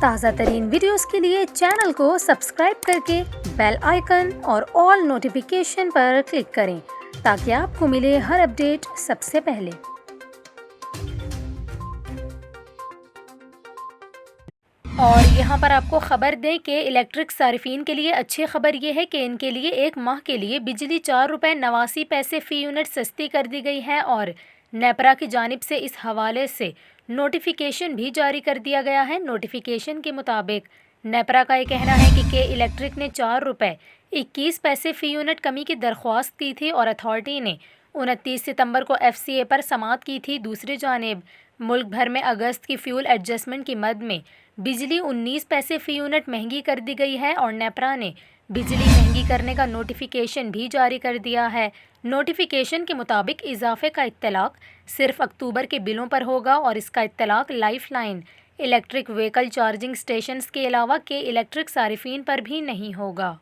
تازہ ترین ویڈیوز کے لیے چینل کو سبسکرائب کر کے بیل آئیکن اور آل نوٹیفیکیشن پر کلک کریں تاکہ آپ کو ملے ہر اپڈیٹ سب سے پہلے۔ اور یہاں پر آپ کو خبر دیں کہ الیکٹرک صارفین کے لیے اچھی خبر یہ ہے کہ ان کے لیے ایک ماہ کے لیے بجلی 4.89 روپے فی یونٹ سستی کر دی گئی ہے، اور نیپرا کی جانب سے اس حوالے سے نوٹیفیکیشن بھی جاری کر دیا گیا ہے۔ نوٹیفیکیشن کے مطابق نیپرا کا یہ کہنا ہے کہ الیکٹرک نے 4.21 روپے فی یونٹ کمی کی درخواست کی تھی اور اتھارٹی نے 29 ستمبر کو ایف سی اے پر سماعت کی تھی۔ دوسری جانب ملک بھر میں اگست کی فیول ایڈجسٹمنٹ کی مد میں بجلی 19 پیسے فی یونٹ مہنگی کر دی گئی ہے، اور نیپرا نے بجلی مہنگی کرنے کا نوٹیفیکیشن بھی جاری کر دیا ہے۔ نوٹیفیکیشن کے مطابق اضافے کا اطلاق صرف اکتوبر کے بلوں پر ہوگا، اور اس کا اطلاق life line electric vehicle charging stations کے علاوہ الیکٹرک صارفین پر بھی نہیں ہوگا۔